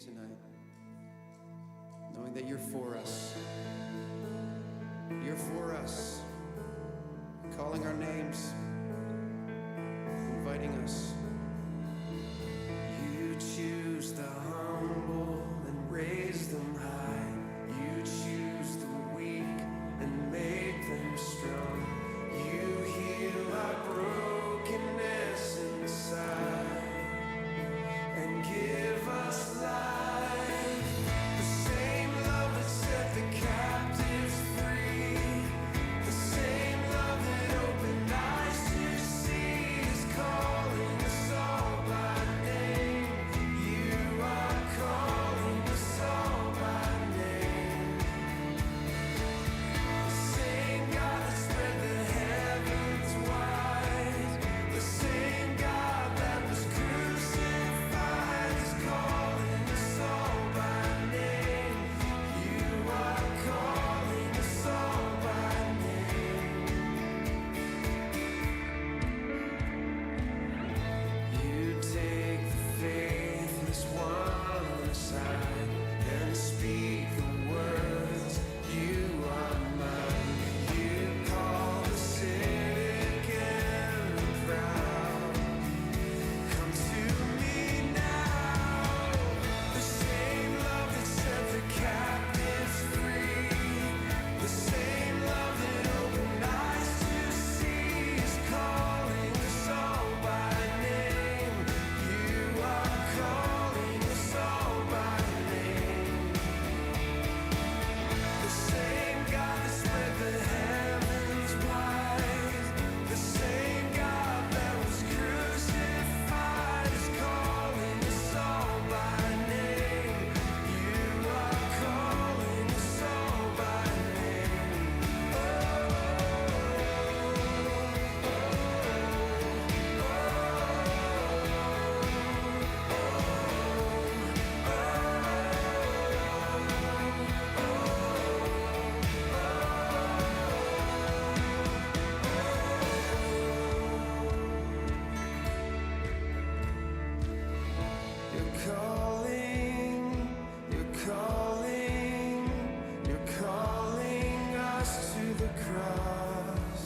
tonight, knowing that you're for us. You're for us, calling our names, inviting us. You choose the humble and raise them high. You choose the weak and make them strong. You heal our brokenness inside and give us life. The same love that set the captives free, the same love that opened eyes to see is calling us all by name. You are calling us all by name. The same God that spread the heavens wide, the same God that was crucified is calling us all by name. You are calling us all by name. You take the faithless one aside and speak the words, you are mine. You call the cynic and the proud. Come to me now. The same love that set the captives free, the same love that opened eyes to see is calling us all by name. You are calling us all by name. The same God that spread the heavens wide, the same God that was crucified is calling us all by name. You are calling us all by name. You're calling, you're calling, you're calling us to the cross.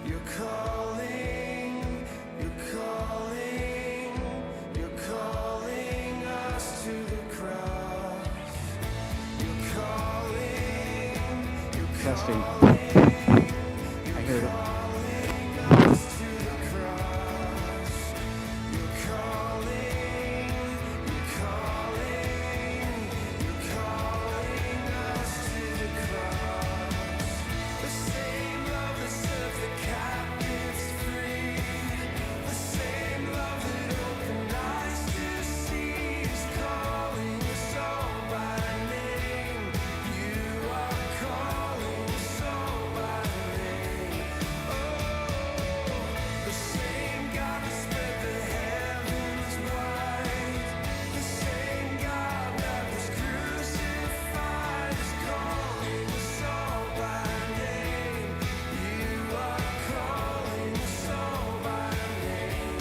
You're calling, you're calling, you're calling us to the cross. You're calling, you're Testing. calling, I heard it. calling us to the cross. You're calling, you're calling, you're calling us to the cross. The same love that set the captives free, the same love that opened eyes to see is calling us all by name. You are calling us all by name. Oh, the same God that spread the heavens wide, the same God that was crucified is calling us all by name. You are calling us all by name.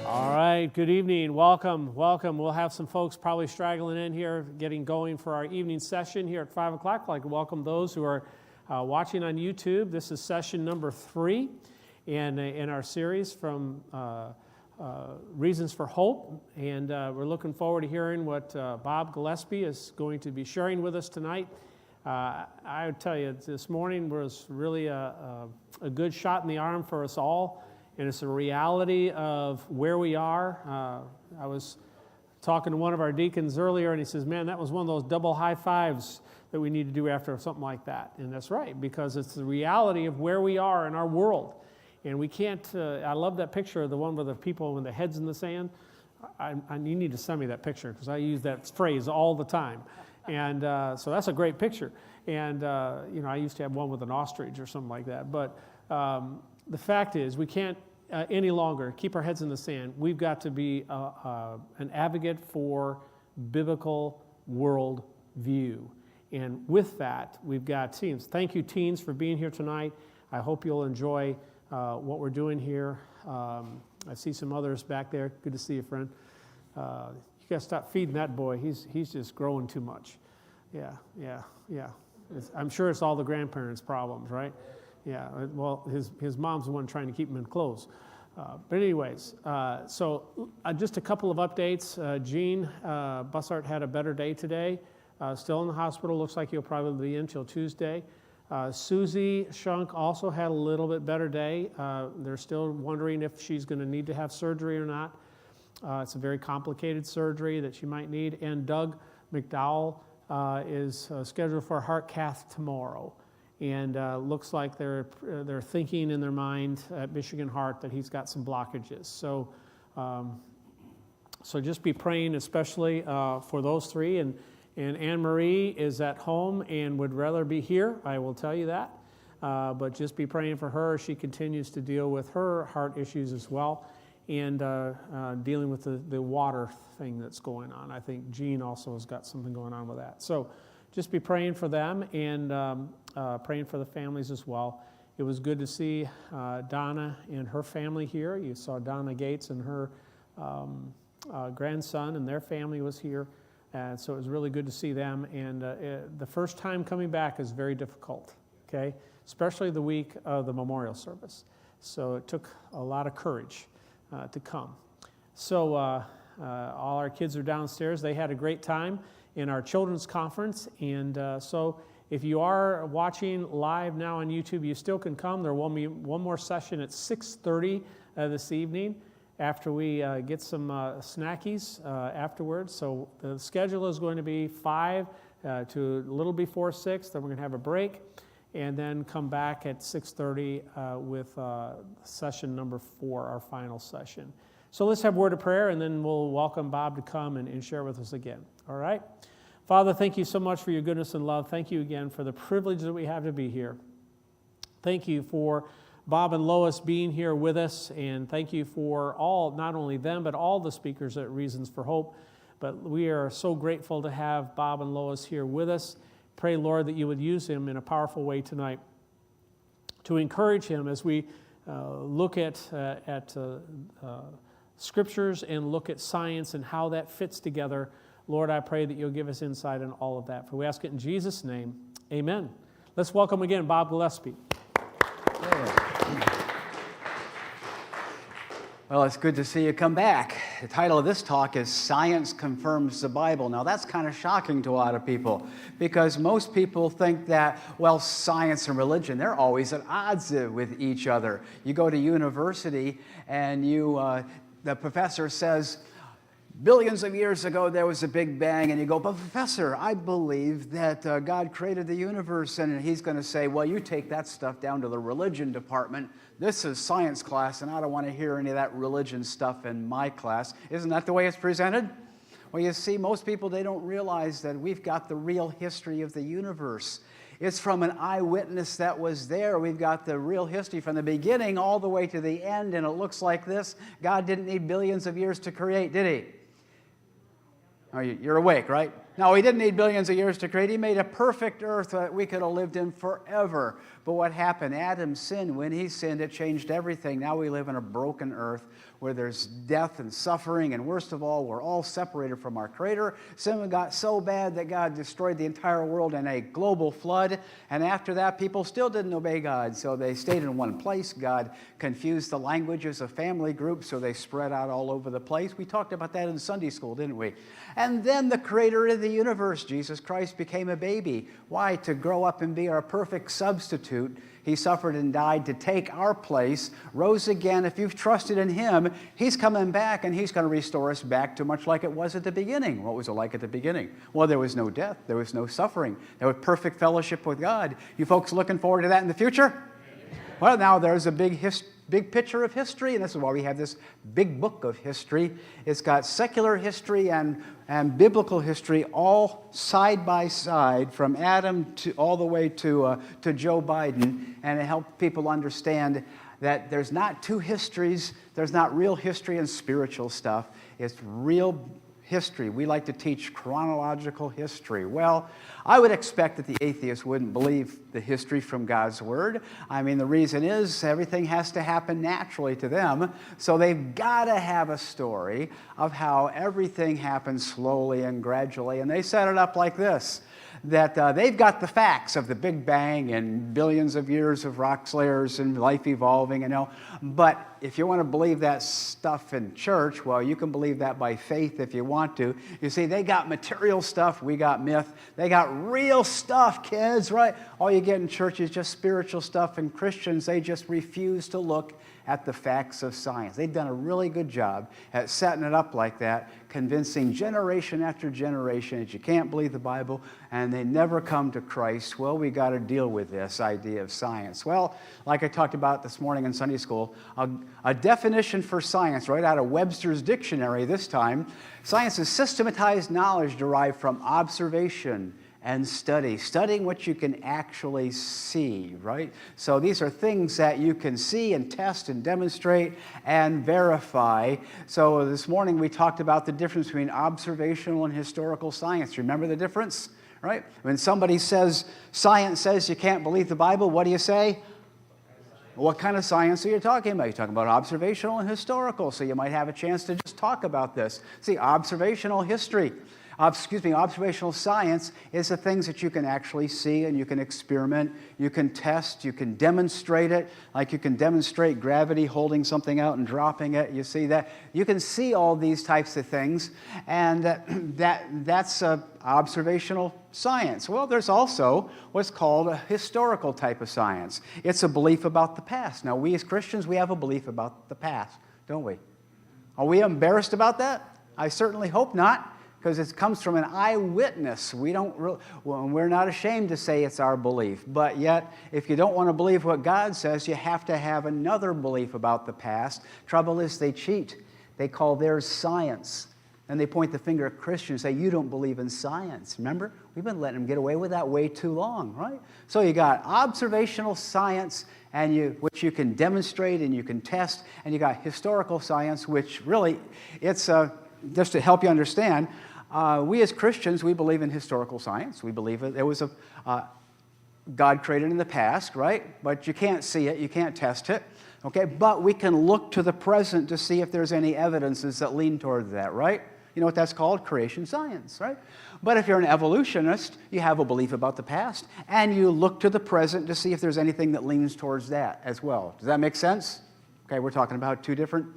All right, good evening. Welcome, welcome. We'll have some folks probably straggling in here, getting going for our evening session here at 5 o'clock. I'd like to welcome those who are watching on YouTube. This is session number 3 in our series from Reasons for Hope. And we're looking forward to hearing what Bob Gillespie is going to be sharing with us tonight. I would tell you, this morning was really a good shot in the arm for us all. And it's a reality of where we are. I was talking to one of our deacons earlier, and he says, man, that was one of those double high fives that we need to do after something like that. And that's right, because it's the reality of where we are in our world. And we can't, I love that picture of the one with the people with the heads in the sand. You need to send me that picture, because I use that phrase all the time. And so that's a great picture. And, I used to have one with an ostrich or something like that. But the fact is, we can't any longer keep our heads in the sand. We've got to be an advocate for biblical world view. And with that, we've got teens. Thank you, teens, for being here tonight. I hope you'll enjoy what we're doing here. I see some others back there. Good to see you, friend. You got to stop feeding that boy. He's just growing too much. Yeah. I'm sure it's all the grandparents' problems, right? Yeah, well, his mom's the one trying to keep him in clothes. But anyways, so just a couple of updates. Gene Bussart had a better day today. Still in the hospital. Looks like he'll probably be in until Tuesday. Susie Shunk also had a little bit better day. They're still wondering if she's going to need to have surgery or not. It's a very complicated surgery that she might need. And Doug McDowell is scheduled for a heart cath tomorrow. And looks like they're thinking in their mind at Michigan Heart that he's got some blockages. So just be praying, especially for those three. And Anne Marie is at home and would rather be here. I will tell you that. But just be praying for her as she continues to deal with her heart issues as well, and dealing with the water thing that's going on. I think Jean also has got something going on with that. So just be praying for them and praying for the families as well. It was good to see Donna and her family here. You saw Donna Gates and her grandson and their family was here. And so it was really good to see them. And the first time coming back is very difficult, okay? Especially the week of the memorial service. So it took a lot of courage to come. So all our kids are downstairs. They had a great time in our children's conference. And so if you are watching live now on YouTube, you still can come. There will be one more session at 6:30 this evening after we get some snackies afterwards. So the schedule is going to be 5 to a little before 6. Then we're going to have a break and then come back at 6:30 with session number 4, our final session. So let's have a word of prayer, and then we'll welcome Bob to come and share with us again. All right? Father, thank you so much for your goodness and love. Thank you again for the privilege that we have to be here. Thank you for Bob and Lois being here with us, and thank you for all, not only them, but all the speakers at Reasons for Hope. But we are so grateful to have Bob and Lois here with us. Pray, Lord, that you would use him in a powerful way tonight to encourage him as we look at scriptures and look at science and how that fits together. Lord, I pray that you'll give us insight in all of that. For we ask it in Jesus' name, amen. Let's welcome again Bob Gillespie. Well, it's good to see you come back. The title of this talk is Science Confirms the Bible. Now, that's kind of shocking to a lot of people because most people think that, well, science and religion, they're always at odds with each other. You go to university and the professor says, billions of years ago, there was a big bang, and you go, but professor, I believe that God created the universe, and he's going to say, well, you take that stuff down to the religion department. This is science class, and I don't want to hear any of that religion stuff in my class. Isn't that the way it's presented? Well, you see, most people, they don't realize that we've got the real history of the universe. It's from an eyewitness that was there. We've got the real history from the beginning all the way to the end, and it looks like this. God didn't need billions of years to create, did he? Oh, you're awake, right? No, he didn't need billions of years to create. He made a perfect earth that we could have lived in forever. But what happened? Adam sinned. When he sinned, it changed everything. Now we live in a broken earth where there's death and suffering, and worst of all, we're all separated from our Creator. Sin got so bad that God destroyed the entire world in a global flood, and after that, people still didn't obey God, so they stayed in one place. God confused the languages of family groups, so they spread out all over the place. We talked about that in Sunday school, didn't we? And then the Creator of the universe, Jesus Christ, became a baby. Why? To grow up and be our perfect substitute. He suffered and died to take our place, rose again. If you've trusted in him, he's coming back, and he's going to restore us back to much like it was at the beginning. What was it like at the beginning? Well, there was no death. There was no suffering. There was perfect fellowship with God. You folks looking forward to that in the future? Well, now there's a big big picture of history, and this is why we have this big book of history. It's got secular history and biblical history all side by side, from Adam to all the way to Joe Biden, and it helps people understand that there's not two histories. There's not real history and spiritual stuff. It's real history. We like to teach chronological history. Well, I would expect that the atheists wouldn't believe the history from God's Word. I mean, the reason is everything has to happen naturally to them, so they've got to have a story of how everything happens slowly and gradually, and they set it up like this, that they've got the facts of the Big Bang and billions of years of rock layers and life evolving, but if you want to believe that stuff in church, well, you can believe that by faith if you want to. You see, they got material stuff, we got myth. They got real stuff, kids, right? All you get in church is just spiritual stuff, and Christians, they just refuse to look at the facts of science. They've done a really good job at setting it up like that, convincing generation after generation that you can't believe the Bible, and they never come to Christ. Well, we got to deal with this idea of science. Well, like I talked about this morning in Sunday school, a definition for science, right out of Webster's dictionary this time: science is systematized knowledge derived from observation and studying what you can actually see, right? So these are things that you can see and test and demonstrate and verify. So this morning we talked about the difference between observational and historical science. Remember the difference, right? When somebody says, science says you can't believe the Bible, what do you say? What kind of science are you talking about? You're talking about observational and historical, so you might have a chance to just talk about this. See, observational science is the things that you can actually see and you can experiment, you can test, you can demonstrate it, like you can demonstrate gravity holding something out and dropping it. You see that? You can see all these types of things, and that's observational science. Well, there's also what's called a historical type of science. It's a belief about the past. Now, we as Christians, we have a belief about the past, don't we? Are we embarrassed about that? I certainly hope not, because it comes from an eyewitness. We're not ashamed to say it's our belief. But yet, if you don't want to believe what God says, you have to have another belief about the past. Trouble is, they cheat. They call theirs science. And they point the finger at Christians and say, you don't believe in science. Remember? We've been letting them get away with that way too long, right? So you got observational science, which you can demonstrate and you can test, and you got historical science, which really, it's just to help you understand, we as Christians, we believe in historical science. We believe that there was a God created in the past, right? But you can't see it, you can't test it, okay? But we can look to the present to see if there's any evidences that lean toward that, right? You know what that's called? Creation science, right? But if you're an evolutionist, you have a belief about the past, and you look to the present to see if there's anything that leans towards that as well. Does that make sense? Okay, we're talking about two different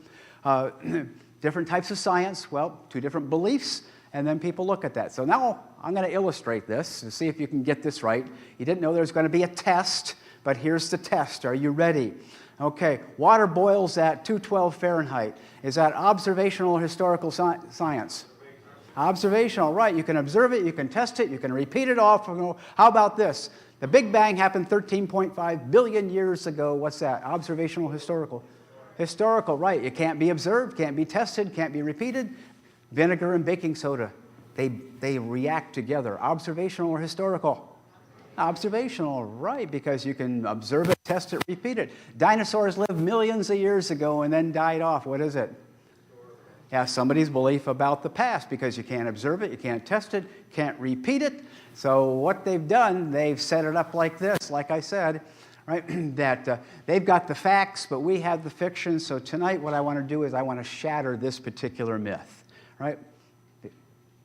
types of science, well, two different beliefs, and then people look at that. So now I'm going to illustrate this to see if you can get this right. You didn't know there was going to be a test, but here's the test. Are you ready? Okay, water boils at 212 Fahrenheit. Is that observational or historical science? Observational, right. You can observe it, you can test it, you can repeat it off. How about this? The Big Bang happened 13.5 billion years ago. What's that? Observational, historical? Historical, right. It can't be observed, can't be tested, can't be repeated. Vinegar and baking soda, they react together. Observational or historical? Observational, right, because you can observe it, test it, repeat it. Dinosaurs lived millions of years ago and then died off. What is it? Yeah, somebody's belief about the past, because you can't observe it, you can't test it, can't repeat it. So what they've done, they've set it up like this, like I said, right, that they've got the facts, but we have the fiction. So tonight what I want to do is I want to shatter this particular myth, right?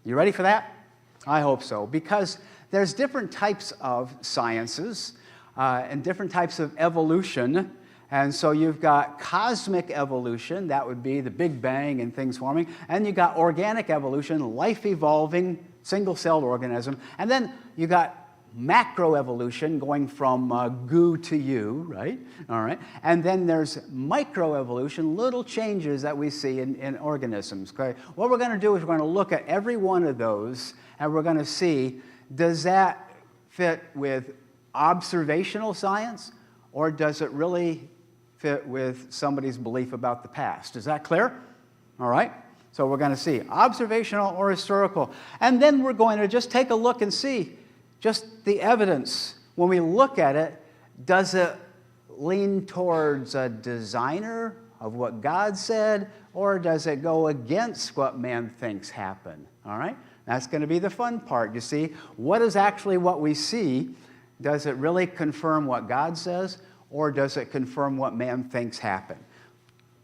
You ready for that? I hope so, because there's different types of sciences and different types of evolution. And so you've got cosmic evolution, that would be the Big Bang and things forming. And you've got organic evolution, life evolving, single-celled organism. And then you got macroevolution, going from goo to you, right? All right. And then there's microevolution, little changes that we see in organisms. Okay. What we're going to do is we're going to look at every one of those, and we're going to see, does that fit with observational science, or does it really fit with somebody's belief about the past. Is that clear? All right? So we're going to see observational or historical. And then we're going to just take a look and see just the evidence. When we look at it, does it lean towards a designer of what God said, or does it go against what man thinks happened? All right? That's going to be the fun part. You see, what is actually what we see? Does it really confirm what God says, or does it confirm what man thinks happened?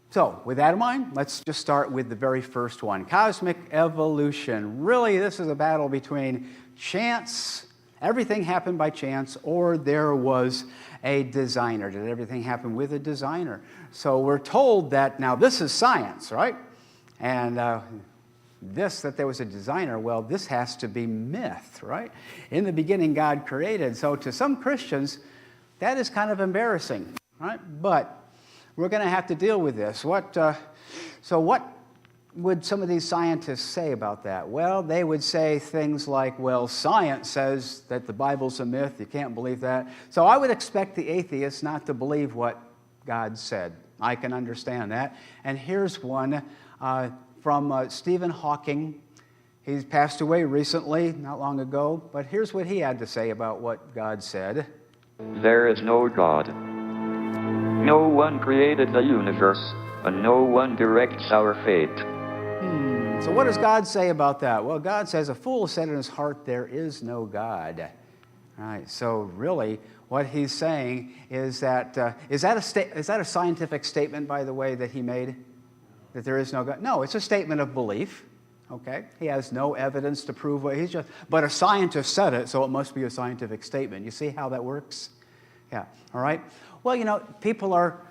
So, with that in mind, let's just start with the very first one, cosmic evolution. Really, this is a battle between chance, everything happened by chance, or there was a designer. Did everything happen with a designer? So we're told that, now this is science, right? And that there was a designer, well, this has to be myth, right? In the beginning, God created. So to some Christians, that is kind of embarrassing, right? But we're going to have to deal with this. So what would some of these scientists say about that? Well, they would say things like, well, science says that the Bible's a myth. You can't believe that. So I would expect the atheists not to believe what God said. I can understand that. And here's one from Stephen Hawking. He's passed away recently, not long ago. But here's what he had to say about what God said. There is no God. No one created the universe, and no one directs our fate. So what does God say about that? Well, God says, a fool said in his heart, there is no God. All right, so really what he's saying is that, is that a scientific statement, by the way, that he made? That there is no God? No, it's a statement of belief. Okay, he has no evidence to prove what but a scientist said it, so it must be a scientific statement. You see how that works? Yeah, all right. Well, you know, people are,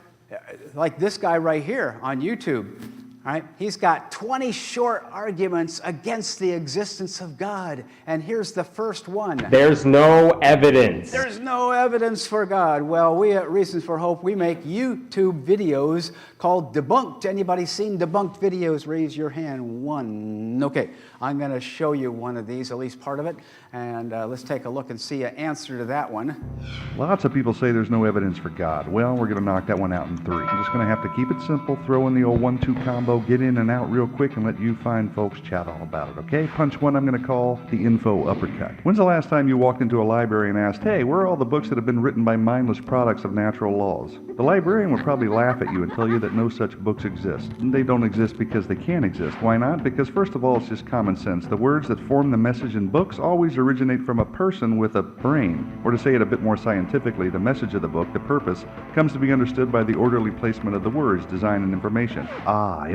like this guy right here on YouTube, right? He's got 20 short arguments against the existence of God. And here's the first one. There's no evidence. There's no evidence for God. Well, we at Reasons for Hope, we make YouTube videos called Debunked. Anybody seen debunked videos? Raise your hand. One. Okay, I'm going to show you one of these, at least part of it. And let's take a look and see an answer to that one. Lots of people say there's no evidence for God. Well, we're going to knock that one out in 3. I'm just going to have to keep it simple, throw in the old 1-2 combo, get in and out real quick, and let you fine folks chat all about it, okay? Punch 1 I'm going to call the info uppercut. When's the last time you walked into a library and asked, hey, where are all the books that have been written by mindless products of natural laws? The librarian would probably laugh at you and tell you that no such books exist. They don't exist because they can't exist. Why not? Because first of all, it's just common sense. The words that form the message in books always originate from a person with a brain. Or to say it a bit more scientifically, the message of the book, the purpose, comes to be understood by the orderly placement of the words, design, and information.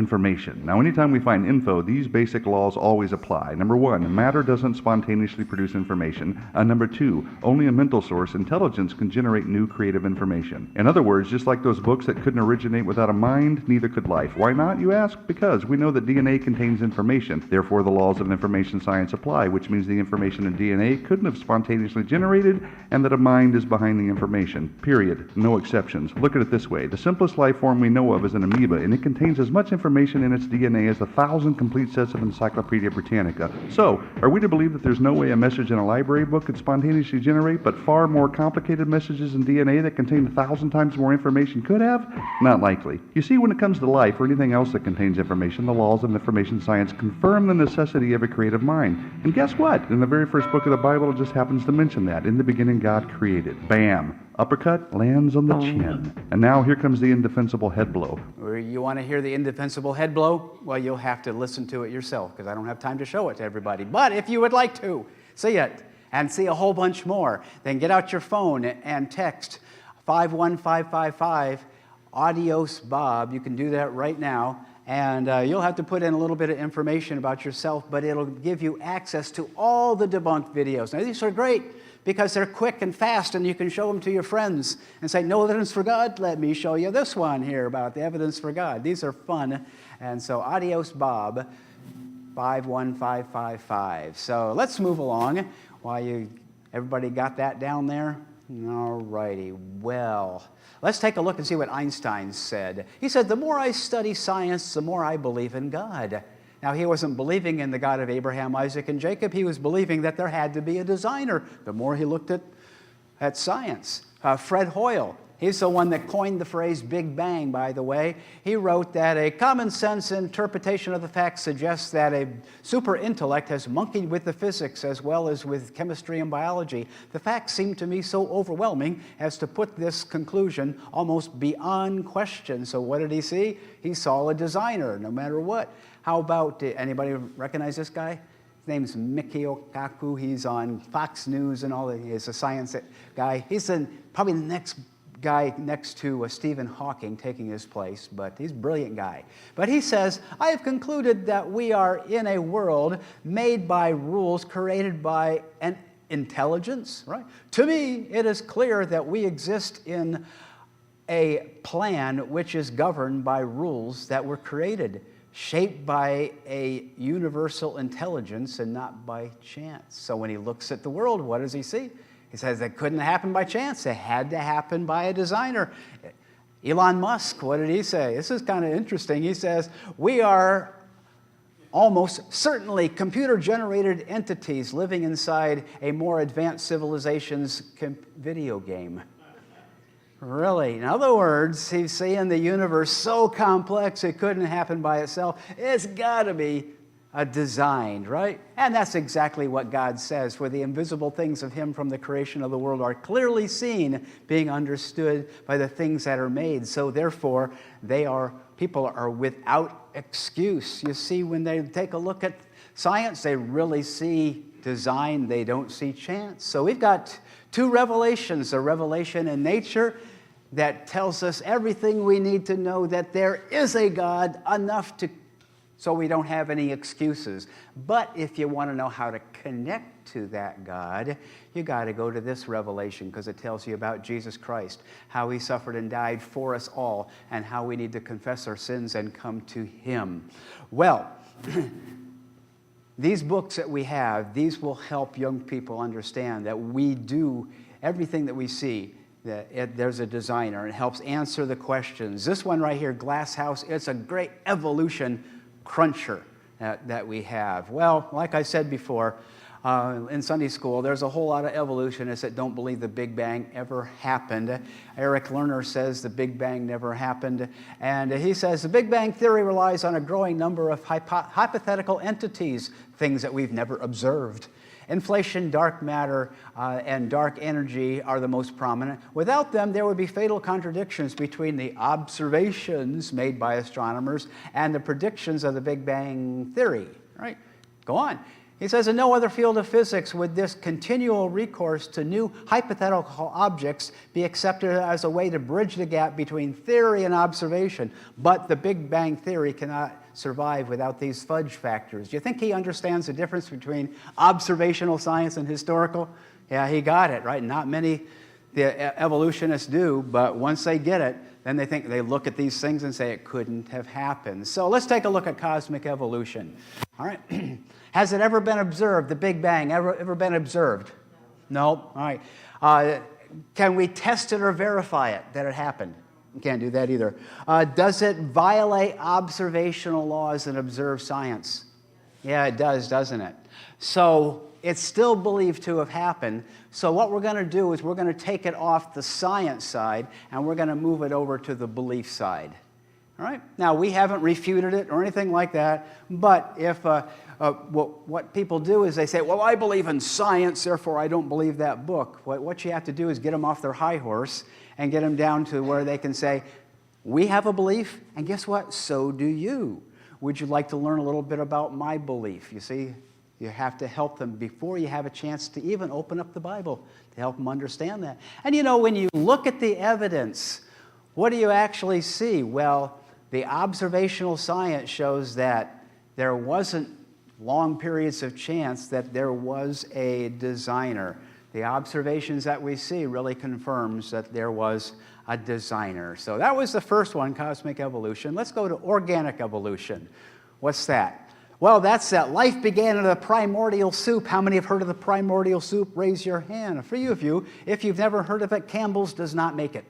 Information. Now, anytime we find info, these basic laws always apply. Number 1, matter doesn't spontaneously produce information. Number 2, only a mental source, intelligence, can generate new creative information. In other words, just like those books that couldn't originate without a mind, neither could life. Why not, you ask? Because we know that DNA contains information. Therefore, the laws of information science apply, which means the information in DNA couldn't have spontaneously generated, and that a mind is behind the information. Period. No exceptions. Look at it this way. The simplest life form we know of is an amoeba, and it contains as much information in its DNA as 1,000 complete sets of Encyclopedia Britannica. So, are we to believe that there's no way a message in a library book could spontaneously generate, but far more complicated messages in DNA that contain 1,000 times more information could have? Not likely. You see, when it comes to life or anything else that contains information, the laws of information science confirm the necessity of a creative mind. And guess what? In the very first book of the Bible, it just happens to mention that. In the beginning, God created. Bam! Uppercut lands on the chin. And now here comes the indefensible head blow. You want to hear the indefensible head blow? Well, you'll have to listen to it yourself, because I don't have time to show it to everybody. But if you would like to see it and see a whole bunch more, then get out your phone and text 51555 Adios Bob. You can do that right now. And you'll have to put in a little bit of information about yourself, but it'll give you access to all the debunked videos. Now, these are great because they're quick and fast, and you can show them to your friends and say, no evidence for God? Let me show you this one here about the evidence for God. These are fun. And so, Adios Bob, 51555. So let's move along while everybody got that down there. All righty. Well, let's take a look and see what Einstein said. He said, the more I study science, the more I believe in God. Now, he wasn't believing in the God of Abraham, Isaac, and Jacob. He was believing that there had to be a designer. The more he looked at science. Fred Hoyle, He's the one that coined the phrase Big Bang, by the way. He wrote that a common sense interpretation of the facts suggests that a super intellect has monkeyed with the physics as well as with chemistry and biology. The facts seem to me so overwhelming as to put this conclusion almost beyond question. So what did he see? He saw a designer, no matter what. How about, anybody recognize this guy? His name's Mikio Kaku. He's on Fox News and all that. He's a science guy. He's probably the next guy next to Stephen Hawking, taking his place, but he's a brilliant guy. But he says, I have concluded that we are in a world made by rules created by an intelligence, right? To me, it is clear that we exist in a plan which is governed by rules that were created, shaped by a universal intelligence and not by chance. So when he looks at the world, what does he see? He says it couldn't happen by chance. It had to happen by a designer. Elon Musk, what did he say? This is kind of interesting. He says, we are almost certainly computer-generated entities living inside a more advanced civilization's video game. Really? In other words, he's saying the universe so complex it couldn't happen by itself. It's got to be designed, right? And that's exactly what God says. For the invisible things of him from the creation of the world are clearly seen, being understood by the things that are made. So therefore, people are without excuse. You see, when they take a look at science, they really see design. They don't see chance. So we've got two revelations, a revelation in nature that tells us everything we need to know that there is a God, enough so we don't have any excuses. But if you want to know how to connect to that God, you got to go to this revelation, because it tells you about Jesus Christ, how he suffered and died for us all, and how we need to confess our sins and come to him. Well, these books that we have, these will help young people understand that we do everything that we see, that there's a designer. It helps answer the questions. This one right here, Glass House, it's a great evolution cruncher that we have. Well, like I said before, in Sunday school, there's a whole lot of evolutionists that don't believe the Big Bang ever happened. Eric Lerner says the Big Bang never happened. And he says the Big Bang theory relies on a growing number of hypothetical entities, things that we've never observed. Inflation, dark matter, and dark energy are the most prominent. Without them, there would be fatal contradictions between the observations made by astronomers and the predictions of the Big Bang theory. Right? Go on. He says, in no other field of physics would this continual recourse to new hypothetical objects be accepted as a way to bridge the gap between theory and observation. But the Big Bang theory cannot survive without these fudge factors. Do you think he understands the difference between observational science and historical? Yeah, he got it, right? Not many the evolutionists do, but once they get it, then they look at these things and say it couldn't have happened. So let's take a look at cosmic evolution. All right. Has it ever been observed, the Big Bang, ever been observed? No. All right. Can we test it or verify it, that it happened? You can't do that either. Does it violate observational laws and observed science? Yeah, it does, doesn't it? So it's still believed to have happened. So what we're going to do is we're going to take it off the science side and we're going to move it over to the belief side. All right? Now, we haven't refuted it or anything like that, but if what people do is they say, well, I believe in science, therefore I don't believe that book. What you have to do is get them off their high horse and get them down to where they can say, we have a belief, and guess what? So do you. Would you like to learn a little bit about my belief? You see, you have to help them before you have a chance to even open up the Bible to help them understand that. And you know, when you look at the evidence, what do you actually see? Well, the observational science shows that there wasn't long periods of chance, that there was a designer. The observations that we see really confirms that there was a designer. So that was the first one, cosmic evolution. Let's go to organic evolution. What's that? Well, that's that life began in a primordial soup. How many have heard of the primordial soup? Raise your hand. A few of you. If you've never heard of it, Campbell's does not make it.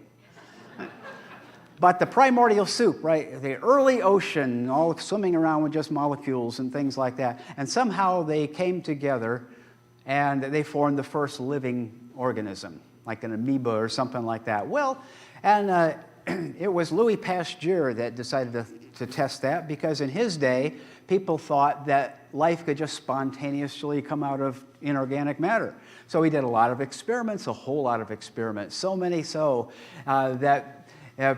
But the primordial soup, right? The early ocean, all swimming around with just molecules and things like that. And somehow they came together and they formed the first living organism. like an amoeba or something like that. Well, and it was Louis Pasteur that decided to test that, because in his day, people thought that life could just spontaneously come out of inorganic matter. So he did a lot of experiments, a whole lot of experiments, so many so that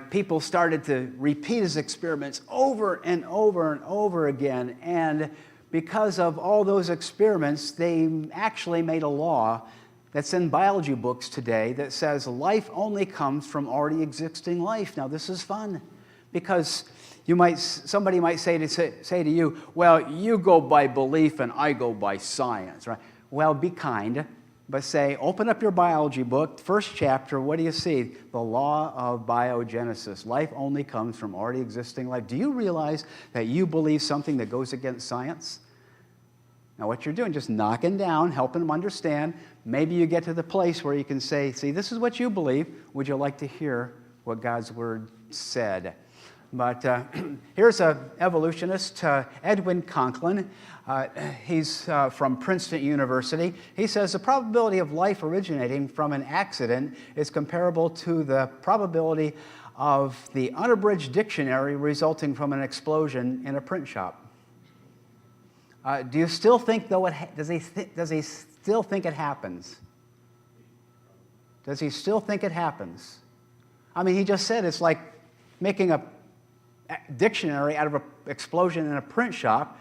people started to repeat his experiments over and over and over again. And because of all those experiments, they actually made a law that's in biology books today that says life only comes from already existing life. Now, this is fun, because somebody might say to you, well, you go by belief and I go by science, right? Well, be kind, but say, open up your biology book, first chapter, what do you see? The law of biogenesis. Life only comes from already existing life. Do you realize that you believe something that goes against science? Now, what you're doing, just knocking down, helping them understand. Maybe you get to the place where you can say, see, this is what you believe. Would you like to hear what God's Word said? But here's an evolutionist, Edwin Conklin. He's from Princeton University. He says the probability of life originating from an accident is comparable to the probability of the unabridged dictionary resulting from an explosion in a print shop. Do you still think, though, does he still think it happens? Does he still think it happens? I mean, he just said it's like making a dictionary out of an explosion in a print shop,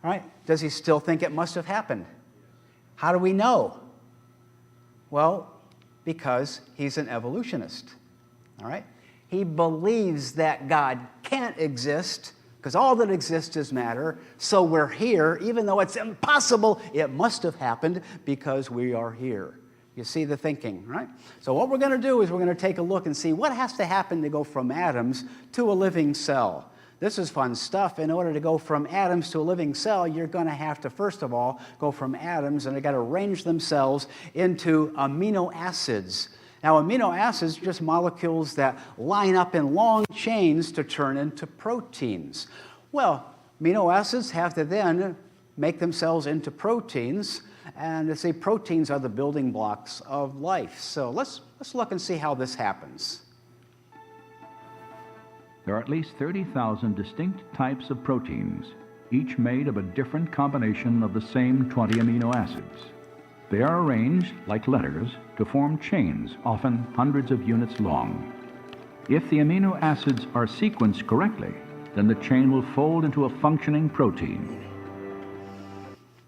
right? Does he still think it must have happened? How do we know? Well, because he's an evolutionist, all right? He believes that God can't exist because all that exists is matter, so we're here. Even though it's impossible, it must have happened because we are here. You see the thinking, right? So what we're going to do is we're going to take a look and see what has to happen to go from atoms to a living cell. This is fun stuff. In order to go from atoms to a living cell, you're going to have to, first of all, go from atoms, and they've got to arrange themselves into amino acids. Now, amino acids are just molecules that line up in long chains to turn into proteins. Well, amino acids have to then make themselves into proteins, and they say proteins are the building blocks of life. So let's look and see how this happens. There are at least 30,000 distinct types of proteins, each made of a different combination of the same 20 amino acids. They are arranged, like letters, to form chains, often hundreds of units long. If the amino acids are sequenced correctly, then the chain will fold into a functioning protein.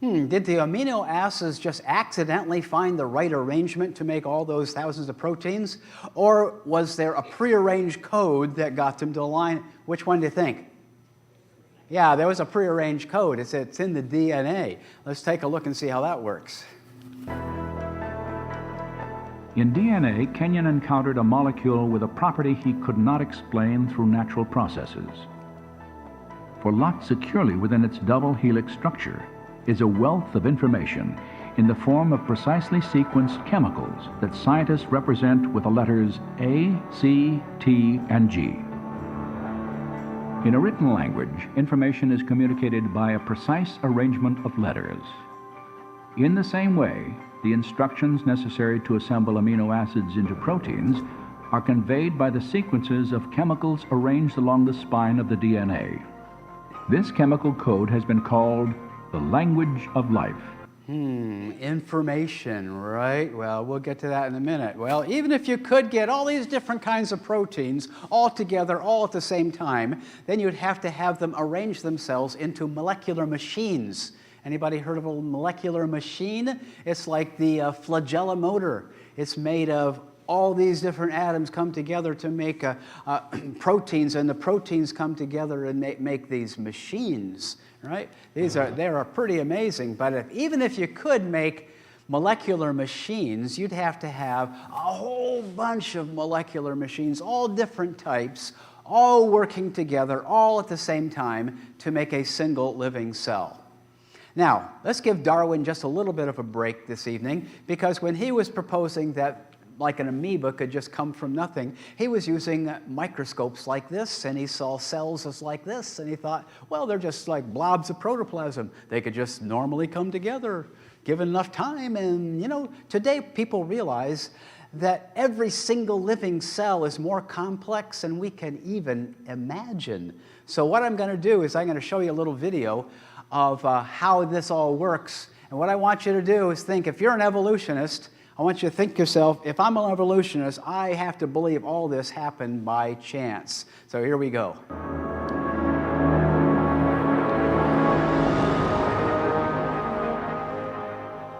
Did the amino acids just accidentally find the right arrangement to make all those thousands of proteins? Or was there a prearranged code that got them to align? Which one do you think? Yeah, there was a prearranged code. It's in the DNA. Let's take a look and see how that works. In DNA, Kenyon encountered a molecule with a property he could not explain through natural processes. For locked securely within its double helix structure is a wealth of information in the form of precisely sequenced chemicals that scientists represent with the letters A, C, T, and G. In a written language, information is communicated by a precise arrangement of letters. In the same way, the instructions necessary to assemble amino acids into proteins are conveyed by the sequences of chemicals arranged along the spine of the DNA. This chemical code has been called the language of life. Information, right? Well, we'll get to that in a minute. Well, even if you could get all these different kinds of proteins all together, all at the same time, then you'd have to have them arrange themselves into molecular machines. Anybody heard of a molecular machine? It's like the flagella motor. It's made of all these different atoms come together to make proteins, and the proteins come together and make these machines, right? They are pretty amazing. But even if you could make molecular machines, you'd have to have a whole bunch of molecular machines, all different types, all working together, all at the same time to make a single living cell. Now, let's give Darwin just a little bit of a break this evening, because when he was proposing that like an amoeba could just come from nothing, he was using microscopes like this, and he saw cells as like this, and he thought, well, they're just like blobs of protoplasm. They could just normally come together given enough time. And, today people realize that every single living cell is more complex than we can even imagine. So what I'm going to do is I'm going to show you a little video of how this all works. And what I want you to do is think, if you're an evolutionist, I want you to think to yourself, if I'm an evolutionist, I have to believe all this happened by chance. So here we go.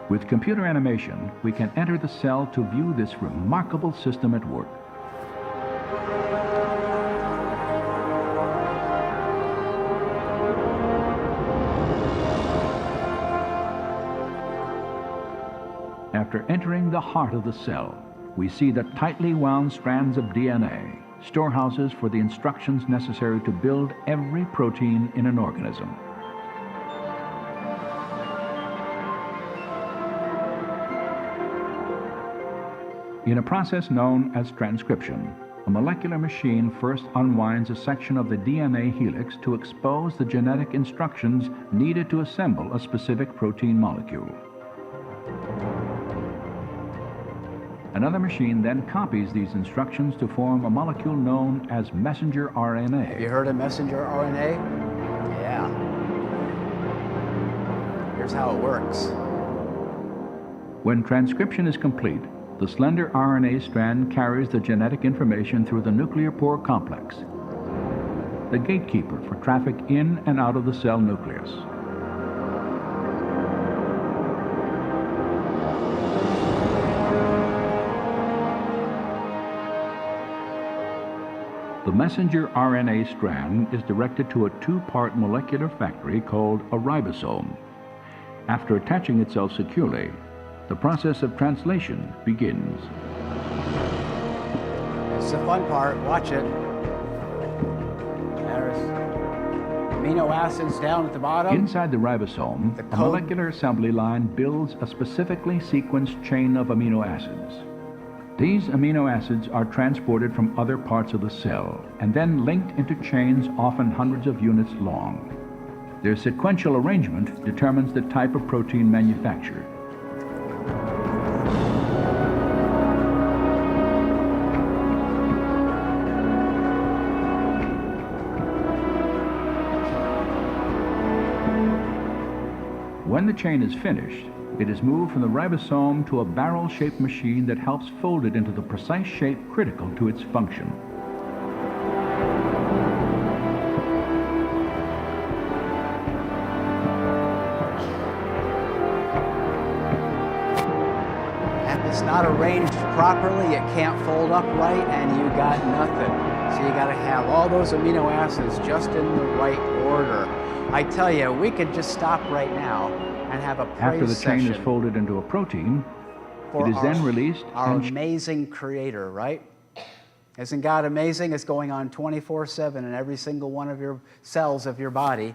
With computer animation, we can enter the cell to view this remarkable system at work. After entering the heart of the cell, we see the tightly wound strands of DNA, storehouses for the instructions necessary to build every protein in an organism. In a process known as transcription, a molecular machine first unwinds a section of the DNA helix to expose the genetic instructions needed to assemble a specific protein molecule. Another machine then copies these instructions to form a molecule known as messenger RNA. Have you heard of messenger RNA? Yeah. Here's how it works. When transcription is complete, the slender RNA strand carries the genetic information through the nuclear pore complex, the gatekeeper for traffic in and out of the cell nucleus. The messenger RNA strand is directed to a two-part molecular factory called a ribosome. After attaching itself securely, the process of translation begins. It's the fun part. Watch it. There's amino acids down at the bottom. Inside the ribosome, a molecular assembly line builds a specifically sequenced chain of amino acids. These amino acids are transported from other parts of the cell and then linked into chains often hundreds of units long. Their sequential arrangement determines the type of protein manufactured. When the chain is finished, it is moved from the ribosome to a barrel-shaped machine that helps fold it into the precise shape critical to its function. If it's not arranged properly, it can't fold up right, and you got nothing. So you got to have all those amino acids just in the right order. I tell you, we could just stop right now and have a praise After the chain session is folded into a protein, it is then released our and amazing Creator, right? Isn't God amazing? It's going on 24/7 in every single one of your cells of your body.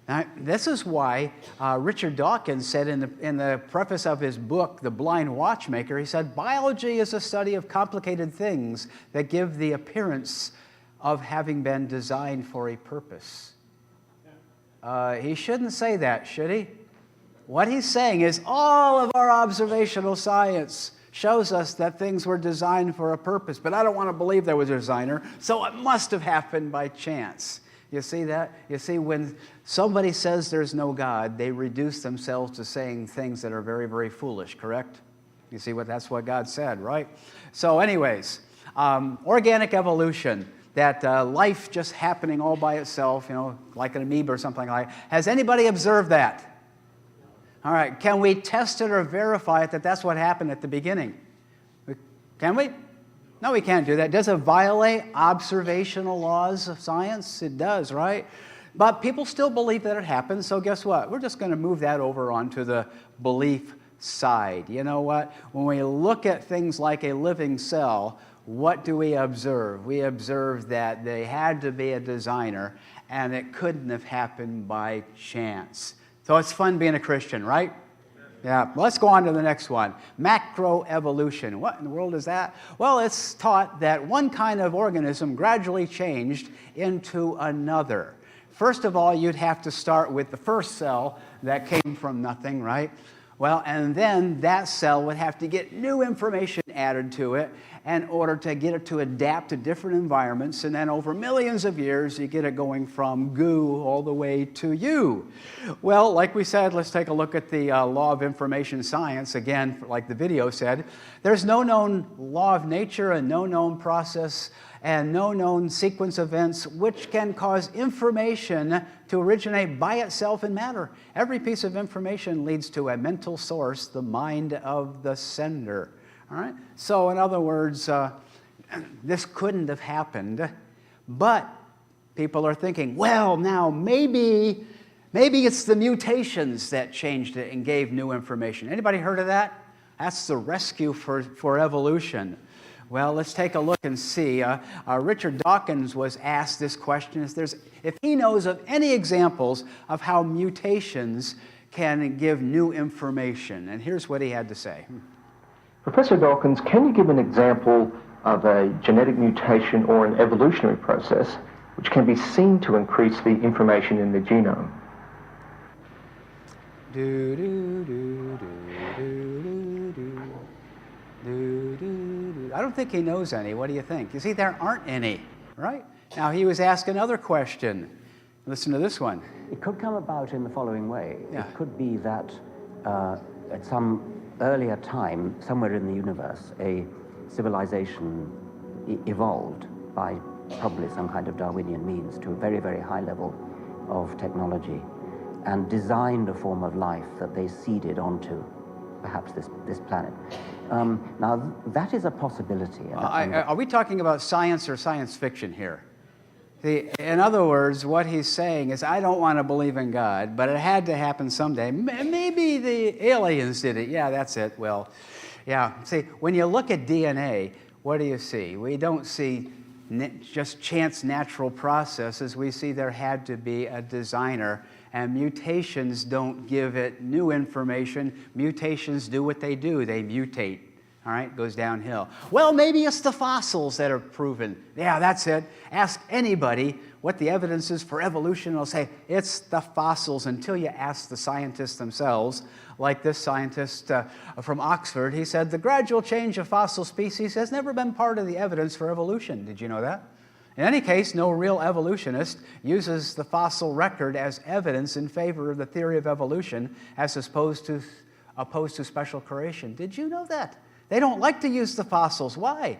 Now, this is why Richard Dawkins said in the preface of his book, The Blind Watchmaker, he said, biology is a study of complicated things that give the appearance of having been designed for a purpose. He shouldn't say that, should he? What he's saying is all of our observational science shows us that things were designed for a purpose, but I don't want to believe there was a designer, so it must have happened by chance. You see that? You see, when somebody says there's no God, they reduce themselves to saying things that are very, very foolish, correct? You see that's what God said, right? So anyways, organic evolution, that life just happening all by itself, like an amoeba or something like that. Has anybody observed that? All right, can we test it or verify it that that's what happened at the beginning? Can we? No, we can't do that. Does it violate observational laws of science? It does, right? But people still believe that it happened, so guess what? We're just going to move that over onto the belief side. You know what? When we look at things like a living cell, what do we observe? We observe that they had to be a designer, and it couldn't have happened by chance. So it's fun being a Christian, right? Yeah, let's go on to the next one. Macroevolution. What in the world is that? Well, it's taught that one kind of organism gradually changed into another. First of all, you'd have to start with the first cell that came from nothing, right? Well, and then that cell would have to get new information added to it in order to get it to adapt to different environments. And then over millions of years, you get it going from goo all the way to you. Well, like we said, let's take a look at the law of information science. Again, like the video said, there's no known law of nature and no known process and no known sequence of events which can cause information to originate by itself in matter. Every piece of information leads to a mental source, the mind of the sender. All right? So in other words, this couldn't have happened, but people are thinking, well, now maybe it's the mutations that changed it and gave new information. Anybody heard of that? That's the rescue for evolution. Well, let's take a look and see. Richard Dawkins was asked this question, if he knows of any examples of how mutations can give new information. And here's what he had to say. Professor Dawkins, can you give an example of a genetic mutation or an evolutionary process which can be seen to increase the information in the genome? I don't think he knows any. What do you think? You see, there aren't any, right? Now, he was asked another question. Listen to this one. It could come about in the following way. Yeah. It could be that at some earlier time, somewhere in the universe, a civilization evolved by probably some kind of Darwinian means to a very, very high level of technology and designed a form of life that they seeded onto perhaps this planet. Now, that is a possibility. Are we talking about science or science fiction here? In other words, what he's saying is, I don't want to believe in God, but it had to happen someday. Maybe the aliens did it. Yeah, that's it. Well, yeah. See, when you look at DNA, what do you see? We don't see just chance natural processes. We see there had to be a designer, and mutations don't give it new information. Mutations do what they do. They mutate. All right, goes downhill. Well, maybe it's the fossils that are proven. Yeah, that's it. Ask anybody what the evidence is for evolution, and they'll say, it's the fossils, until you ask the scientists themselves. Like this scientist from Oxford, he said, the gradual change of fossil species has never been part of the evidence for evolution. Did you know that? In any case, no real evolutionist uses the fossil record as evidence in favor of the theory of evolution as opposed to special creation. Did you know that? They don't like to use the fossils. Why?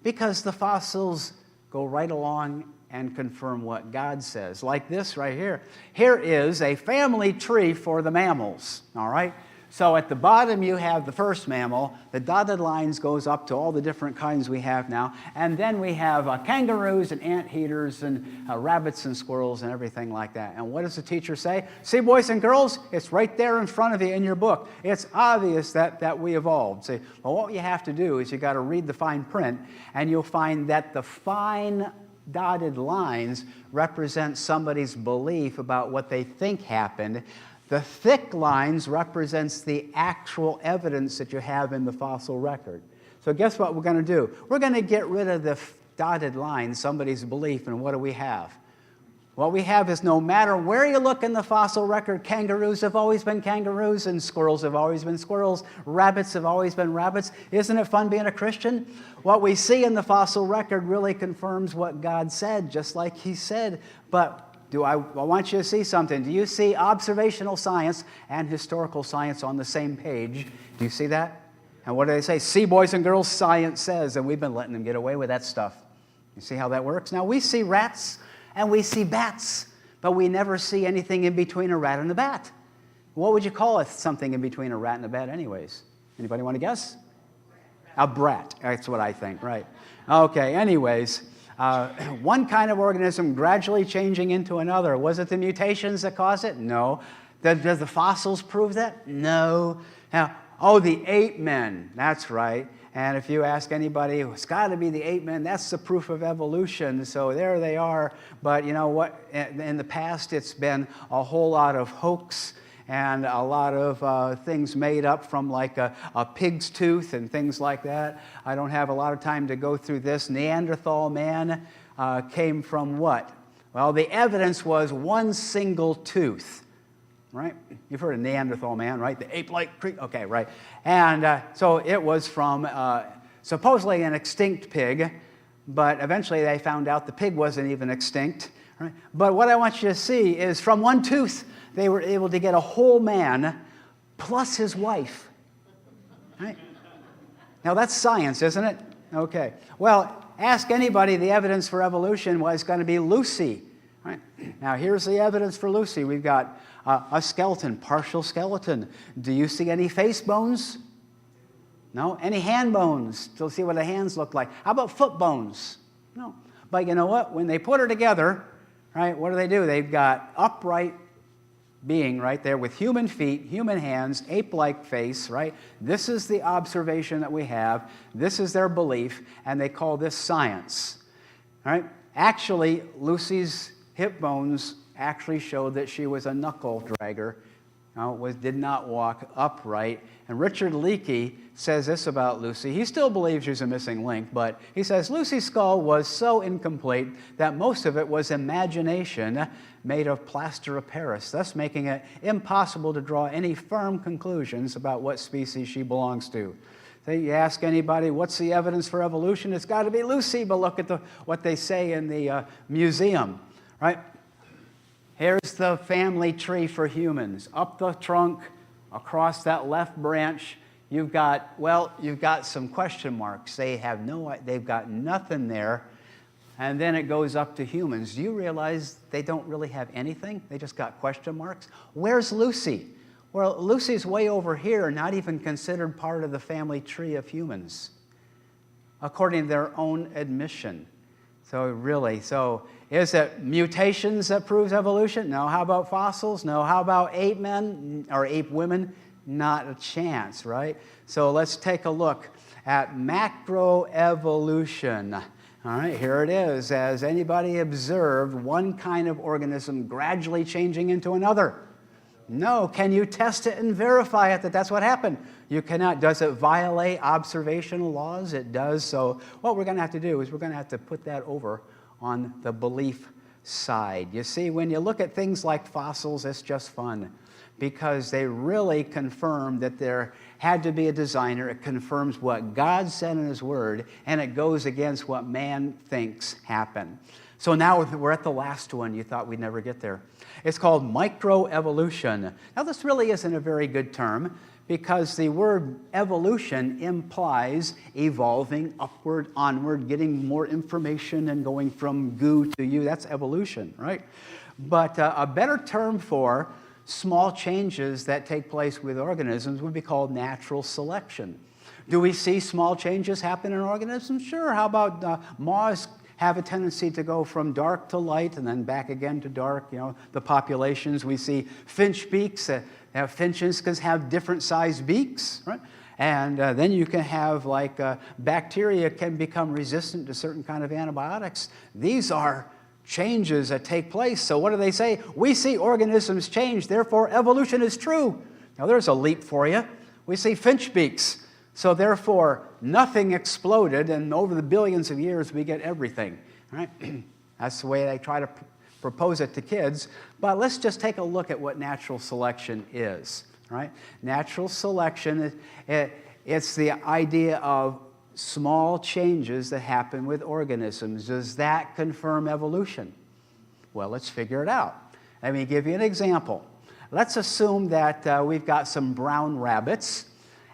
Because the fossils go right along and confirm what God says. Like this right here. Here is a family tree for the mammals, all right? So at the bottom you have the first mammal. The dotted lines goes up to all the different kinds we have now. And then we have kangaroos and anteaters and rabbits and squirrels and everything like that. And what does the teacher say? See, boys and girls, it's right there in front of you in your book. It's obvious that we evolved. See, well, what you have to do is you got to read the fine print, and you'll find that the fine dotted lines represent somebody's belief about what they think happened. The thick lines represents the actual evidence that you have in the fossil record. So guess what we're going to do? We're going to get rid of the dotted lines, somebody's belief, and what do we have? What we have is, no matter where you look in the fossil record, kangaroos have always been kangaroos, and squirrels have always been squirrels, rabbits have always been rabbits. Isn't it fun being a Christian? What we see in the fossil record really confirms what God said, just like He said. But I want you to see something. Do you see observational science and historical science on the same page? Do you see that? And what do they say? See, boys and girls, science says. And we've been letting them get away with that stuff. You see how that works? Now, we see rats and we see bats, but we never see anything in between a rat and a bat. What would you call it, something in between a rat and a bat anyways? Anybody want to guess? A brat. That's what I think, right. Okay, anyways. One kind of organism gradually changing into another. Was it the mutations that caused it? No. Does the fossils prove that? No. Now, the ape men. That's right. And if you ask anybody, it's got to be the ape men. That's the proof of evolution. So there they are. But you know what? In the past, it's been a whole lot of hoax and a lot of things made up from like a pig's tooth and things like that. I don't have a lot of time to go through this. Neanderthal man came from what? Well, the evidence was one single tooth. right? You've heard of Neanderthal man, right? The ape-like creature. Okay, right. And so it was from supposedly an extinct pig, but eventually they found out the pig wasn't even extinct. Right? But what I want you to see is from one tooth, they were able to get a whole man plus his wife. Right? Now that's science, isn't it? Okay. Well, ask anybody, the evidence for evolution was going to be Lucy. Right? Now here's the evidence for Lucy. We've got a skeleton, partial skeleton. Do you see any face bones? No. Any hand bones? To see what the hands look like. How about foot bones? No. But you know what? When they put her together, right, what do? They've got upright being right there with human feet, human hands, ape-like face, right? This is the observation that we have. This is their belief, and they call this science. All right? Actually, Lucy's hip bones actually showed that she was a knuckle dragger, did not walk upright. And Richard Leakey says this about Lucy. He still believes she's a missing link, but he says Lucy's skull was so incomplete that most of it was imagination made of plaster of Paris, thus making it impossible to draw any firm conclusions about what species she belongs to. So you ask anybody, what's the evidence for evolution? It's got to be Lucy, but look at what they say in the museum, right? Here's the family tree for humans. Up the trunk, across that left branch, you've got some question marks. They've got nothing there. And then it goes up to humans. Do you realize they don't really have anything? They just got question marks. Where's Lucy? Well, Lucy's way over here, not even considered part of the family tree of humans, according to their own admission. So is it mutations that proves evolution? No. How about fossils? No. How about ape men or ape women? Not a chance, right? So let's take a look at macroevolution. All right, here it is. Has anybody observed one kind of organism gradually changing into another? No. Can you test it and verify it that that's what happened? You cannot. Does it violate observational laws? It does. So what we're going to have to do is we're going to have to put that over on the belief side. You see, when you look at things like fossils, it's just fun because they really confirm that there had to be a designer. It confirms what God said in His Word, and it goes against what man thinks happened. So now we're at the last one. You thought we'd never get there. It's called microevolution. Now, this really isn't a very good term because the word evolution implies evolving upward, onward, getting more information and going from goo to you. That's evolution, right? But a better term for small changes that take place with organisms would be called natural selection. Do we see small changes happen in organisms? Sure. How about moths have a tendency to go from dark to light and then back again to dark? You know, the populations, we see finch beaks. Finches can have different sized beaks, right? And then you can have bacteria can become resistant to certain kind of antibiotics. These are changes that take place. So what do they say? We see organisms change, therefore evolution is true. Now there's a leap for you. We see finch beaks. So therefore, nothing exploded, and over the billions of years, we get everything. Right? That's the way they try to propose it to kids. But let's just take a look at what natural selection is. Right? Natural selection, it's the idea of small changes that happen with organisms. Does that confirm evolution? Well, let's figure it out. Let me give you an example. Let's assume that we've got some brown rabbits.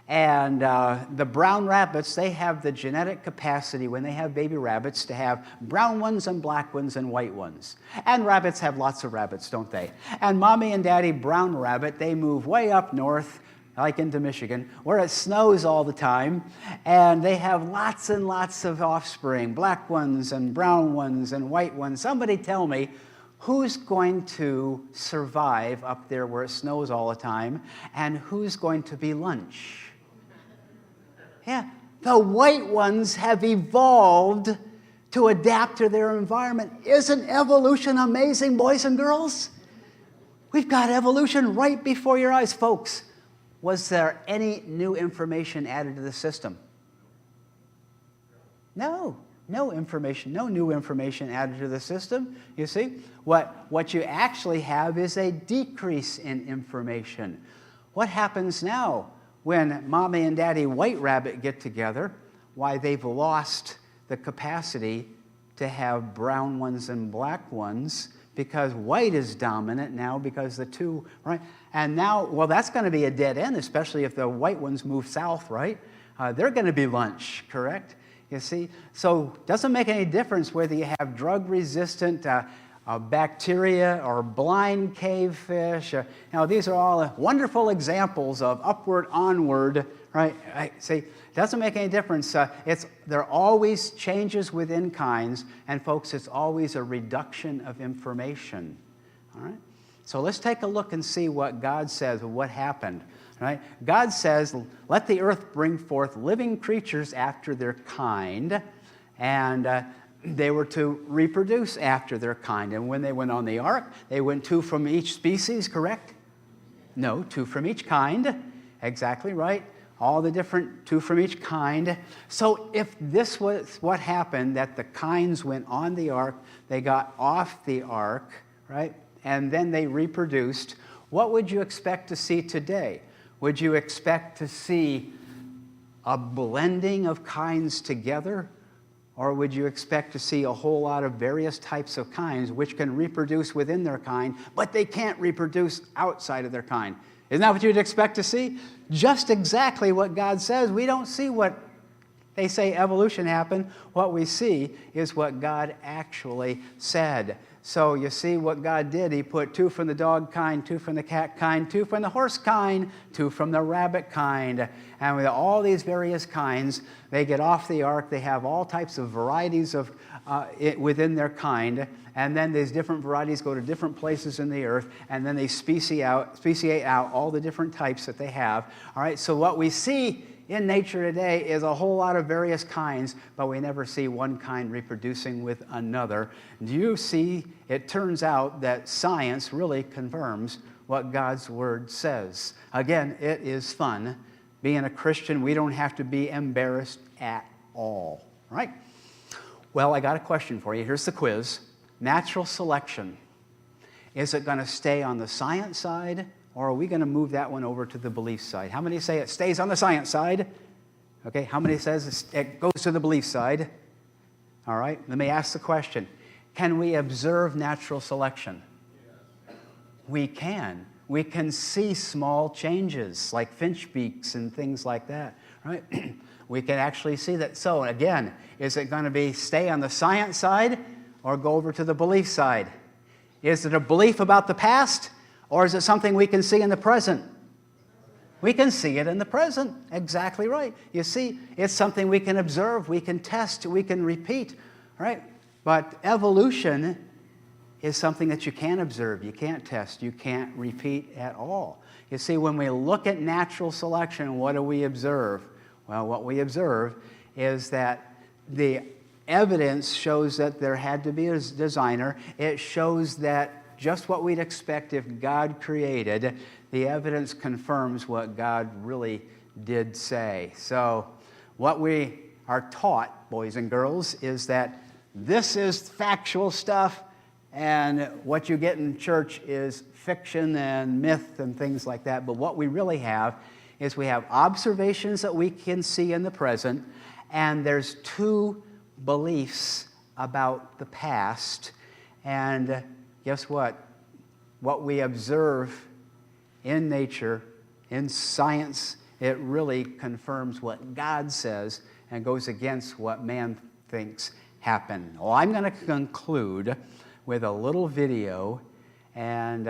And the brown rabbits, they have the genetic capacity when they have baby rabbits to have brown ones and black ones and white ones. And rabbits have lots of rabbits, don't they? And mommy and daddy brown rabbit, they move way up north, like into Michigan, where it snows all the time. And they have lots and lots of offspring, black ones and brown ones and white ones. Somebody tell me, who's going to survive up there where it snows all the time? And who's going to be lunch? Yeah, the white ones have evolved to adapt to their environment. Isn't evolution amazing, boys and girls? We've got evolution right before your eyes. Folks, was there any new information added to the system? No. No information, no new information added to the system. You see, what you actually have is a decrease in information. What happens now when Mommy and Daddy White Rabbit get together? Why, they've lost the capacity to have brown ones and black ones, because white is dominant now, because the two, right? And now, well, that's going to be a dead end, especially if the white ones move south, right? They're going to be lunch, correct? You see? So it doesn't make any difference whether you have drug-resistant bacteria or blind cavefish. These are all wonderful examples of upward, onward, right? See, it doesn't make any difference. There are always changes within kinds, and folks, it's always a reduction of information. All right? So let's take a look and see what God says, what happened. Right? God says, let the earth bring forth living creatures after their kind, and they were to reproduce after their kind. And when they went on the ark, they went 2 from each species, correct? No, 2 from each kind. Exactly right. All the different 2 from each kind. So if this was what happened, that the kinds went on the ark, they got off the ark, right? And then they reproduced, what would you expect to see today? Would you expect to see a blending of kinds together? Or would you expect to see a whole lot of various types of kinds which can reproduce within their kind, but they can't reproduce outside of their kind? Isn't that what you'd expect to see? Just exactly what God says. We don't see what they say evolution happened. What we see is what God actually said. So you see what God did. He put 2 from the dog kind, 2 from the cat kind, 2 from the horse kind, 2 from the rabbit kind. And with all these various kinds, they get off the ark. They have all types of varieties of within their kind. And then these different varieties go to different places in the earth. And then they speciate out all the different types that they have. All right, so what we see in nature today is a whole lot of various kinds, but we never see one kind reproducing with another. Do you see, it turns out that science really confirms what God's Word says. Again, it is fun. Being a Christian, we don't have to be embarrassed at all, right? Well, I got a question for you. Here's the quiz. Natural selection. Is it going to stay on the science side, or are we going to move that one over to the belief side? How many say it stays on the science side? Okay, how many says it goes to the belief side? All right, let me ask the question. Can we observe natural selection? Yes. We can. We can see small changes like finch beaks and things like that, right? We can actually see that. So again, is it going to stay on the science side or go over to the belief side? Is it a belief about the past? Or is it something we can see in the present? We can see it in the present. Exactly right. You see, it's something we can observe, we can test, we can repeat, right? But evolution is something that you can't observe, you can't test, you can't repeat at all. You see, when we look at natural selection, what do we observe? Well, what we observe is that the evidence shows that there had to be a designer. It shows that just what we'd expect if God created, the evidence confirms what God really did say. So what we are taught, boys and girls, is that this is factual stuff, and what you get in church is fiction and myth and things like that. But what we really have is we have observations that we can see in the present, and there's 2 beliefs about the past. And guess what? What we observe in nature, in science, it really confirms what God says and goes against what man thinks happened. Well, I'm going to conclude with a little video, and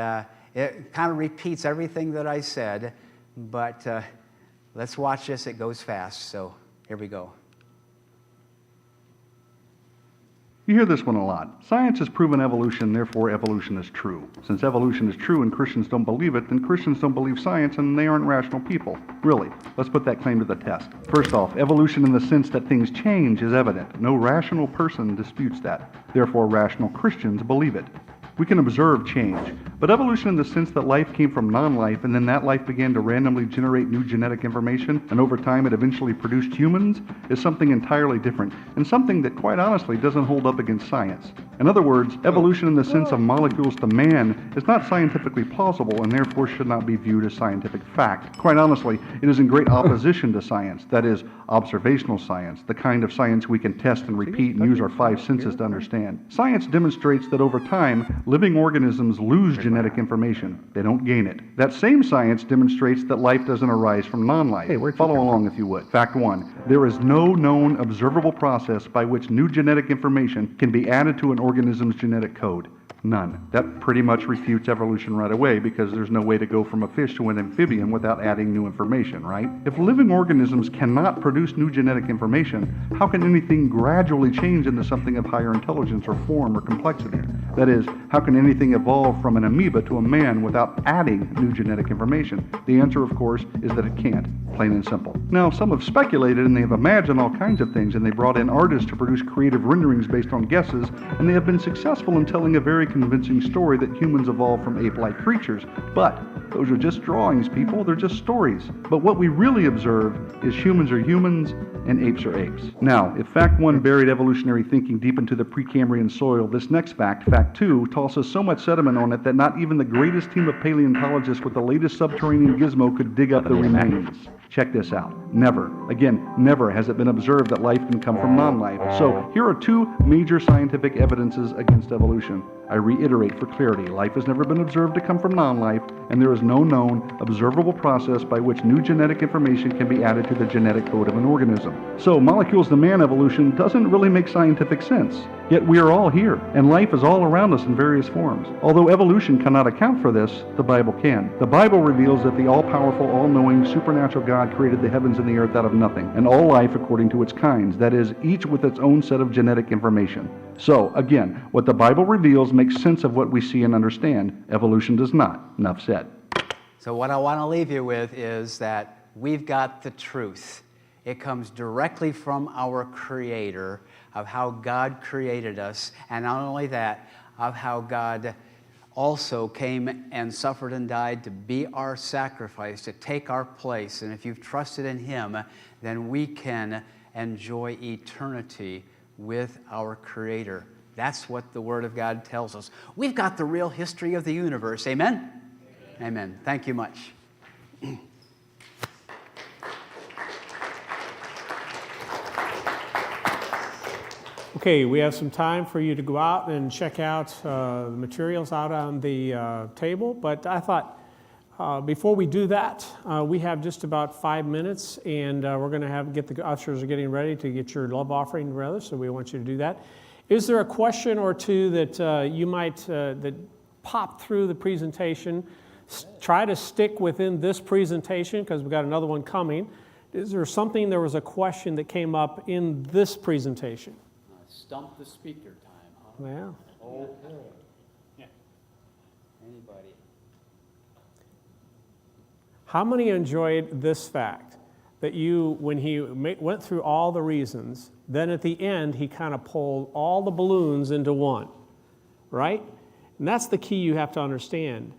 it kind of repeats everything that I said, but let's watch this. It goes fast, so here we go. You hear this one a lot. Science has proven evolution, therefore evolution is true. Since evolution is true and Christians don't believe it, then Christians don't believe science and they aren't rational people. Really, let's put that claim to the test. First off, evolution in the sense that things change is evident. No rational person disputes that. Therefore, rational Christians believe it. We can observe change. but evolution in the sense that life came from non-life and then that life began to randomly generate new genetic information and over time it eventually produced humans is something entirely different and something that quite honestly doesn't hold up against science. In other words, evolution in the sense of molecules to man is not scientifically plausible and therefore should not be viewed as scientific fact. Quite honestly, it is in great opposition to science, that is, observational science, the kind of science we can test and repeat and use our five senses to understand. Science demonstrates that over time, living organisms lose genetic information. They don't gain it. That same science demonstrates that life doesn't arise from non-life. Follow along if you would. Fact 1, there is no known observable process by which new genetic information can be added to an organism's genetic code. None. That pretty much refutes evolution right away because there's no way to go from a fish to an amphibian without adding new information, right? If living organisms cannot produce new genetic information, how can anything gradually change into something of higher intelligence or form or complexity? That is, how can anything evolve from an amoeba to a man without adding new genetic information? The answer, of course, is that it can't, plain and simple. Now, some have speculated and they have imagined all kinds of things and they brought in artists to produce creative renderings based on guesses, and they have been successful in telling a very convincing story that humans evolved from ape-like creatures. But those are just drawings, people. They're just stories. But what we really observe is humans are humans and apes are apes. Now, if fact 1 buried evolutionary thinking deep into the Precambrian soil, this next fact, fact 2, tosses so much sediment on it that not even the greatest team of paleontologists with the latest subterranean gizmo could dig up the remains. Check this out. Never, again, never has it been observed that life can come from non-life. So here are two major scientific evidences against evolution. I reiterate for clarity, life has never been observed to come from non-life, and there is no known, observable process by which new genetic information can be added to the genetic code of an organism. So molecules to man evolution doesn't really make scientific sense. Yet we are all here, and life is all around us in various forms. Although evolution cannot account for this, the Bible can. The Bible reveals that the all-powerful, all-knowing, supernatural God created the heavens and the earth out of nothing, and all life according to its kinds, that is, each with its own set of genetic information. So, again, what the Bible reveals makes sense of what we see and understand. Evolution does not. Enough said. So what I want to leave you with is that we've got the truth. It comes directly from our Creator of how God created us, and not only that, of how God also came and suffered and died to be our sacrifice, to take our place. And if you've trusted in Him, then we can enjoy eternity with our Creator. That's what the Word of God tells us. We've got the real history of the universe. Amen? Amen. Thank you much. Okay, we have some time for you to go out and check out the materials out on the table, but I thought before we do that, we have just about 5 minutes, and we're going to get the ushers are getting ready to get your love offering rather, so we want you to do that. Is there a question or two that you might that pop through the presentation? Try to stick within this presentation because we've got another one coming. Is there something, there was a question that came up in this presentation? Stump the speaker time, huh? Well. Okay. Yeah. Anybody? How many enjoyed this fact? That when he went through all the reasons, then at the end, he kind of pulled all the balloons into one, right? And that's the key you have to understand.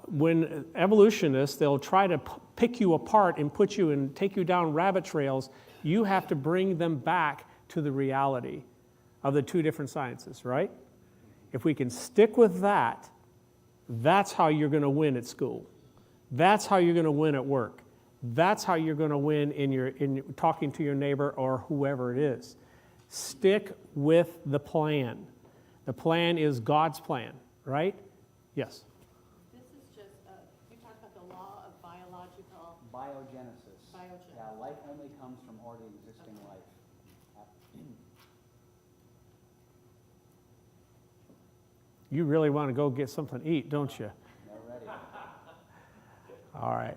When evolutionists, they'll try to pick you apart and put you and take you down rabbit trails, you have to bring them back to the reality of the two different sciences, right? If we can stick with that, that's how you're going to win at school. That's how you're going to win at work. That's how you're going to win in talking to your neighbor or whoever it is. Stick with the plan. The plan is God's plan, right? Yes? This is just, you talked about the law of biological... Biogenesis. Yeah, life only comes from already existing life. You really want to go get something to eat, don't you? Already. All right.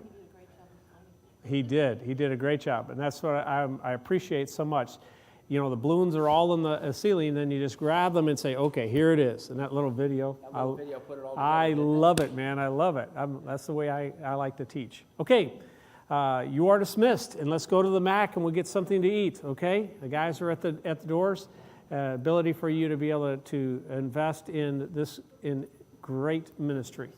He did. He did a great job. And that's what I appreciate so much. You know, the balloons are all in the ceiling, and then you just grab them and say, okay, here it is. And that little video. Put it all together, I love it, man. I love it. That's the way I like to teach. Okay. You are dismissed, and let's go to the Mac, and we'll get something to eat, okay? The guys are at the doors. Ability for you to be able to invest in this, in great ministry.